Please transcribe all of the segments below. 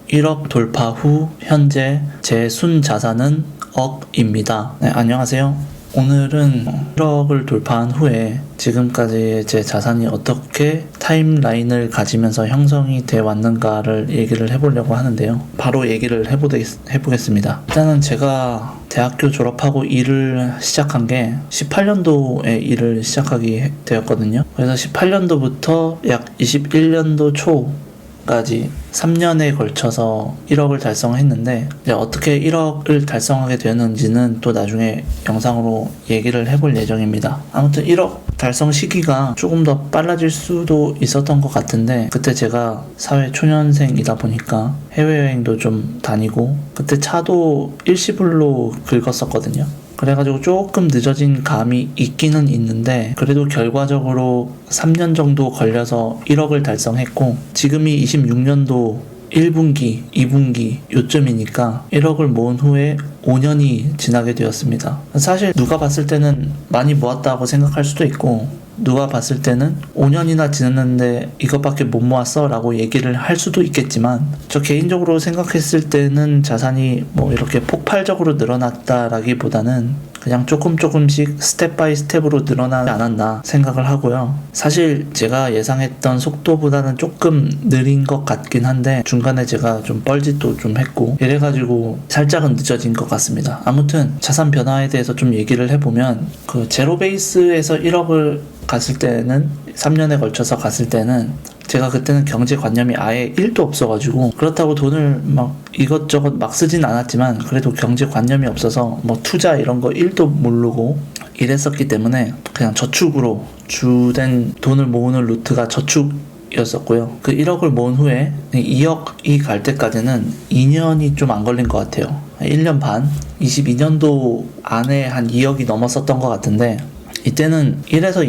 1억 돌파 후 현재 제 순 자산은 억입니다. 네, 안녕하세요. 오늘은 1억을 돌파한 후에 지금까지의 제 자산이 어떻게 타임라인을 가지면서 형성이 돼 왔는가를 얘기를 해보려고 하는데요. 바로 얘기를 해보겠습니다. 일단은 제가 대학교 졸업하고 일을 시작한 게 18년도에 일을 시작하게 되었거든요. 그래서 18년도부터 약 21년도 초까지 3년에 걸쳐서 1억을 달성했는데, 이제 어떻게 1억을 달성하게 되었는지는 또 나중에 영상으로 얘기를 해볼 예정입니다. 아무튼 1억 달성 시기가 조금 더 빨라질 수도 있었던 것 같은데, 그때 제가 사회 초년생이다 보니까 해외여행도 좀 다니고, 그때 차도 일시불로 긁었었거든요. 그래가지고 조금 늦어진 감이 있기는 있는데, 그래도 결과적으로 3년 정도 걸려서 1억을 달성했고, 지금이 26년도 1분기, 2분기 요쯤이니까 1억을 모은 후에 5년이 지나게 되었습니다. 사실 누가 봤을 때는 많이 모았다고 생각할 수도 있고, 누가 봤을 때는 5년이나 지났는데 이것밖에 못 모았어 라고 얘기를 할 수도 있겠지만, 저 개인적으로 생각했을 때는 자산이 뭐 이렇게 폭발적으로 늘어났다라기보다는 그냥 조금씩 스텝 바이 스텝으로 늘어나지 않았나 생각을 하고요. 사실 제가 예상했던 속도보다는 조금 느린 것 같긴 한데, 중간에 제가 좀 뻘짓도 좀 했고 이래가지고 살짝은 늦어진 것 같습니다. 아무튼 자산 변화에 대해서 좀 얘기를 해보면, 그 제로 베이스에서 1억을 갔을 때는, 3년에 걸쳐서 갔을 때는 제가 그때는 경제관념이 아예 1도 없어가지고, 그렇다고 돈을 막 이것저것 막 쓰진 않았지만 그래도 경제관념이 없어서 뭐 투자 이런 거 1도 모르고 이랬었기 때문에 그냥 저축으로 주된 돈을 모으는 루트가 저축이었었고요. 그 1억을 모은 후에 2억이 갈 때까지는 2년이 좀 안 걸린 것 같아요. 1년 반? 22년도 안에 한 2억이 넘었었던 것 같은데, 이때는 1에서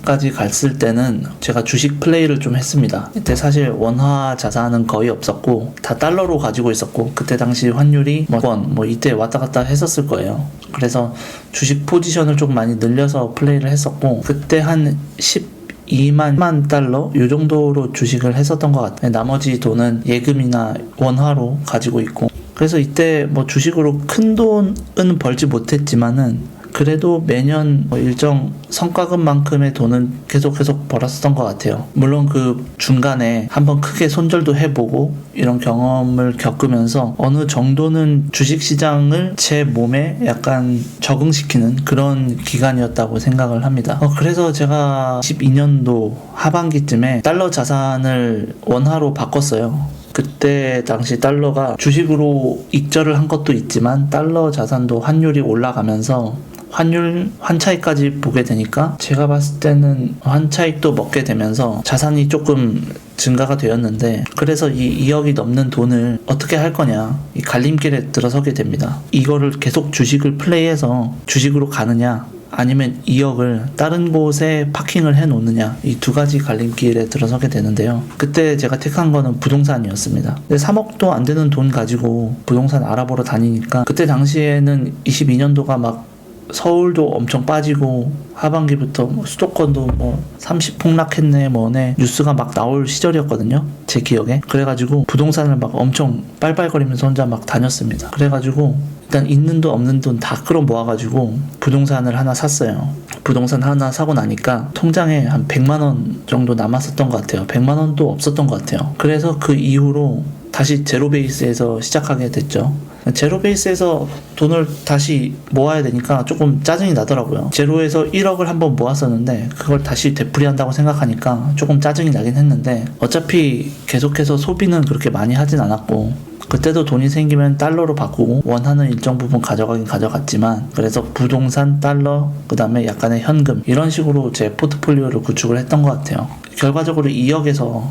2억까지 갔을 때는 제가 주식 플레이를 좀 했습니다. 이때 사실 원화 자산은 거의 없었고 다 달러로 가지고 있었고, 그때 당시 환율이 뭐 이때 왔다 갔다 했었을 거예요. 그래서 주식 포지션을 좀 많이 늘려서 플레이를 했었고, 그때 한 12만 달러 이 정도로 주식을 했었던 것 같아요. 나머지 돈은 예금이나 원화로 가지고 있고, 그래서 이때 뭐 주식으로 큰 돈은 벌지 못했지만은 그래도 매년 일정 성과금만큼의 돈은 계속 벌었었던 것 같아요. 물론 그 중간에 한번 크게 손절도 해보고 이런 경험을 겪으면서 어느 정도는 주식시장을 제 몸에 약간 적응시키는 그런 기간이었다고 생각을 합니다. 그래서 제가 12년도 하반기쯤에 달러 자산을 원화로 바꿨어요. 그때 당시 달러가 주식으로 익절을 한 것도 있지만 달러 자산도 환율이 올라가면서 환차익까지 보게 되니까, 제가 봤을 때는 환차익도 먹게 되면서 자산이 조금 증가가 되었는데, 그래서 이 2억이 넘는 돈을 어떻게 할 거냐, 이 갈림길에 들어서게 됩니다. 이거를 계속 주식을 플레이해서 주식으로 가느냐, 아니면 2억을 다른 곳에 파킹을 해 놓느냐, 이 두 가지 갈림길에 들어서게 되는데요. 그때 제가 택한 거는 부동산이었습니다. 근데 3억도 안 되는 돈 가지고 부동산 알아보러 다니니까, 그때 당시에는 22년도가 막 서울도 엄청 빠지고 하반기부터 수도권도 30 폭락했네 뭐네 뉴스가 막 나올 시절이었거든요, 제 기억에. 그래가지고 부동산을 막 엄청 빨빨거리면서 혼자 막 다녔습니다. 그래가지고 일단 있는 돈 없는 돈 다 끌어 모아가지고 부동산을 하나 샀어요. 부동산 하나 사고 나니까 통장에 한 100만 원 정도 남았었던 것 같아요. 100만 원도 없었던 것 같아요. 그래서 그 이후로 다시 제로 베이스에서 시작하게 됐죠. 제로 베이스에서 돈을 다시 모아야 되니까 조금 짜증이 나더라고요. 제로에서 1억을 한번 모았었는데 그걸 다시 되풀이한다고 생각하니까 조금 짜증이 나긴 했는데, 어차피 계속해서 소비는 그렇게 많이 하진 않았고, 그때도 돈이 생기면 달러로 바꾸고 원하는 일정 부분 가져가긴 가져갔지만, 그래서 부동산, 달러, 그 다음에 약간의 현금, 이런 식으로 제 포트폴리오를 구축을 했던 것 같아요. 결과적으로 2억에서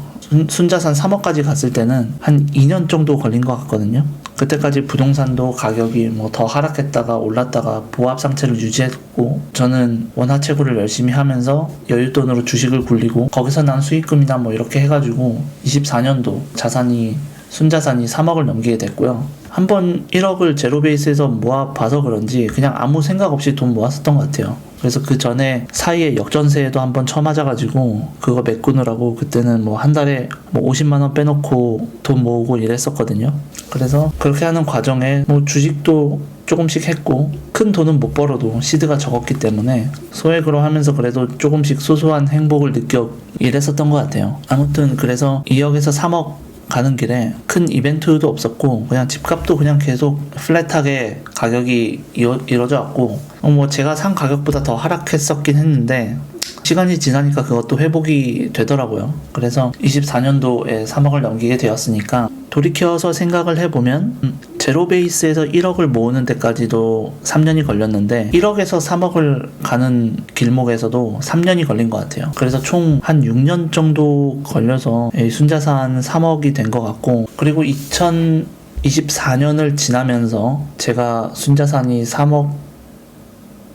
순자산 3억까지 갔을 때는 한 2년 정도 걸린 것 같거든요. 그때까지 부동산도 가격이 더 하락했다가 올랐다가 보합 상태를 유지했고, 저는 원화 채굴을 열심히 하면서 여윳돈으로 주식을 굴리고 거기서 난 수익금이나 이렇게 해가지고 24년도 자산이 순자산이 3억을 넘기게 됐고요. 한번 1억을 제로 베이스에서 모아봐서 그런지 그냥 아무 생각 없이 돈 모았었던 것 같아요. 그래서 그 전에 사이에 역전세에도 한번 쳐맞아가지고 그거 메꾸느라고 그때는 뭐 한 달에 뭐 50만원 빼놓고 돈 모으고 이랬었거든요. 그래서 그렇게 하는 과정에 뭐 주식도 조금씩 했고 큰 돈은 못 벌어도 시드가 적었기 때문에 소액으로 하면서 그래도 조금씩 소소한 행복을 느껴 이랬었던 것 같아요. 아무튼 그래서 2억에서 3억 가는 길에 큰 이벤트도 없었고 그냥 집값도 그냥 계속 플랫하게 가격이 이루어져 왔고 뭐 제가 산 가격보다 더 하락했었긴 했는데 시간이 지나니까 그것도 회복이 되더라고요. 그래서 24년도에 3억을 넘기게 되었으니까 돌이켜서 생각을 해보면 제로 베이스에서 1억을 모으는 데까지도 3년이 걸렸는데 1억에서 3억을 가는 길목에서도 3년이 걸린 것 같아요. 그래서 총 한 6년 정도 걸려서 순자산 3억이 된 것 같고 그리고 2024년을 지나면서 제가 순자산이 3억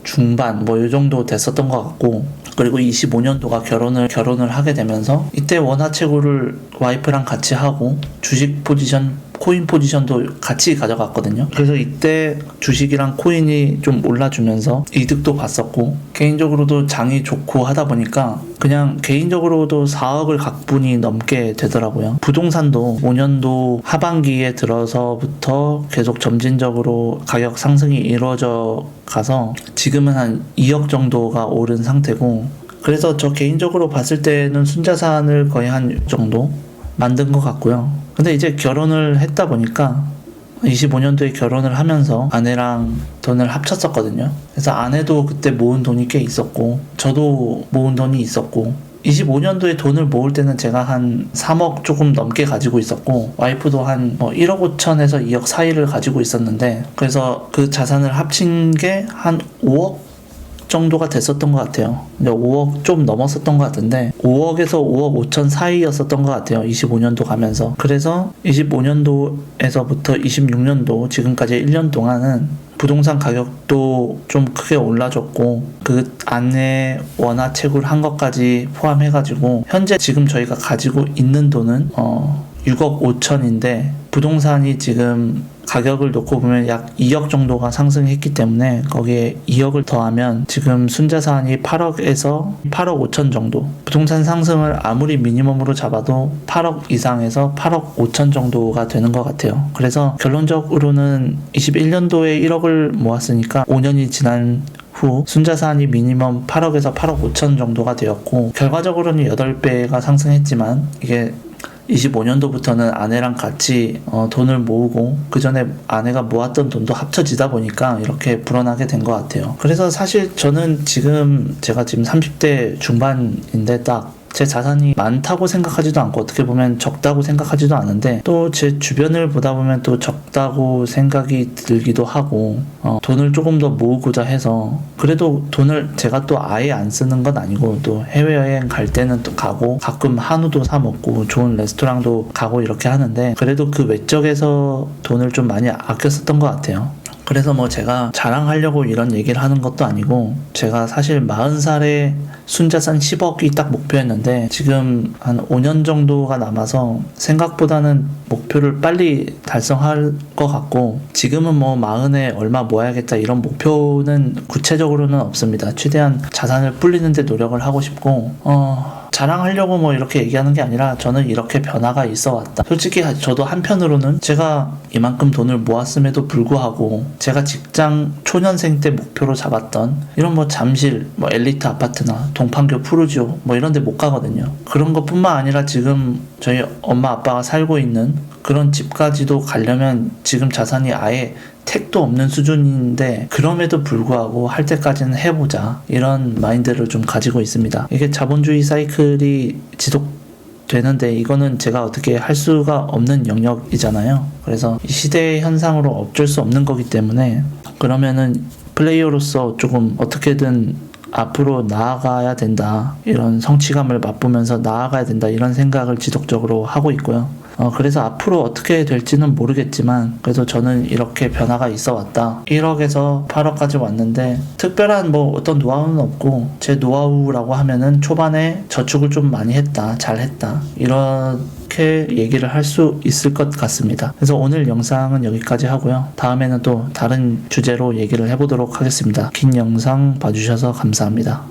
중반 뭐 이 정도 됐었던 것 같고 그리고 25년도가 결혼을 하게 되면서 이때 원화채굴을 와이프랑 같이 하고 주식 포지션 코인 포지션도 같이 가져갔거든요. 그래서 이때 주식이랑 코인이 좀 올라주면서 이득도 봤었고 개인적으로도 장이 좋고 하다 보니까 그냥 개인적으로도 4억을 각분이 넘게 되더라고요. 부동산도 5년도 하반기에 들어서부터 계속 점진적으로 가격 상승이 이루어져 가서 지금은 한 2억 정도가 오른 상태고 그래서 저 개인적으로 봤을 때는 순자산을 거의 한 정도 만든 것 같고요. 근데 이제 결혼을 했다 보니까 25년도에 결혼을 하면서 아내랑 돈을 합쳤었거든요. 그래서 아내도 그때 모은 돈이 꽤 있었고 저도 모은 돈이 있었고 25년도에 돈을 모을 때는 제가 한 3억 조금 넘게 가지고 있었고 와이프도 한 1억 5천에서 2억 사이를 가지고 있었는데 그래서 그 자산을 합친 게 한 5억 정도가 됐었던 것 같아요. 근데 5억 좀 넘었었던 것 같은데 5억에서 5억 5천 사이였었던 것 같아요. 25년도 가면서. 그래서 25년도에서부터 26년도 지금까지 1년 동안은 부동산 가격도 좀 크게 올라졌고 그 안에 원화채굴 한 것까지 포함해가지고 현재 지금 저희가 가지고 있는 돈은 6억 5천인데 부동산이 지금 가격을 놓고 보면 약 2억 정도가 상승했기 때문에 거기에 2억을 더하면 지금 순자산이 8억에서 8억 5천 정도 부동산 상승을 아무리 미니멈으로 잡아도 8억 이상에서 8억 5천 정도가 되는 것 같아요. 그래서 결론적으로는 21년도에 1억을 모았으니까 5년이 지난 후 순자산이 미니멈 8억에서 8억 5천 정도가 되었고 결과적으로는 8배가 상승했지만 이게 25년도부터는 아내랑 같이 돈을 모으고 그 전에 아내가 모았던 돈도 합쳐지다 보니까 이렇게 불어나게 된 것 같아요. 그래서 사실 저는 제가 지금 30대 중반인데 딱 제 자산이 많다고 생각하지도 않고 어떻게 보면 적다고 생각하지도 않은데 또 제 주변을 보다 보면 또 적다고 생각이 들기도 하고 돈을 조금 더 모으고자 해서 그래도 돈을 제가 또 아예 안 쓰는 건 아니고 또 해외여행 갈 때는 또 가고 가끔 한우도 사 먹고 좋은 레스토랑도 가고 이렇게 하는데 그래도 그 외적에서 돈을 좀 많이 아껴 썼던 것 같아요. 그래서 뭐 제가 자랑하려고 이런 얘기를 하는 것도 아니고 제가 사실 40살에 순자산 10억이 딱 목표였는데 지금 한 5년 정도가 남아서 생각보다는 목표를 빨리 달성할 것 같고 지금은 뭐 40에 얼마 모아야겠다 이런 목표는 구체적으로는 없습니다. 최대한 자산을 불리는데 노력을 하고 싶고 자랑하려고 뭐 이렇게 얘기하는 게 아니라 저는 이렇게 변화가 있어 왔다. 솔직히 저도 한편으로는 제가 이만큼 돈을 모았음에도 불구하고 제가 직장 초년생 때 목표로 잡았던 이런 뭐 잠실, 뭐 엘리트 아파트나 동판교 푸르지오 뭐 이런 데 못 가거든요. 그런 것뿐만 아니라 지금 저희 엄마 아빠가 살고 있는 그런 집까지도 가려면 지금 자산이 아예 택도 없는 수준인데 그럼에도 불구하고 할 때까지는 해보자 이런 마인드를 좀 가지고 있습니다. 이게 자본주의 사이클이 지속되는데 이거는 제가 어떻게 할 수가 없는 영역이잖아요. 그래서 이 시대의 현상으로 어쩔 수 없는 거기 때문에 그러면은 플레이어로서 조금 어떻게든 앞으로 나아가야 된다 이런 성취감을 맛보면서 나아가야 된다 이런 생각을 지속적으로 하고 있고요. 그래서 앞으로 어떻게 될지는 모르겠지만 그래도 저는 이렇게 변화가 있어 왔다. 1억에서 8억까지 왔는데 특별한 뭐 어떤 노하우는 없고 제 노하우라고 하면은 초반에 저축을 좀 많이 했다, 잘했다 이렇게 이렇게 얘기를 할 수 있을 것 같습니다. 그래서 오늘 영상은 여기까지 하고요. 다음에는 또 다른 주제로 얘기를 해보도록 하겠습니다. 긴 영상 봐주셔서 감사합니다.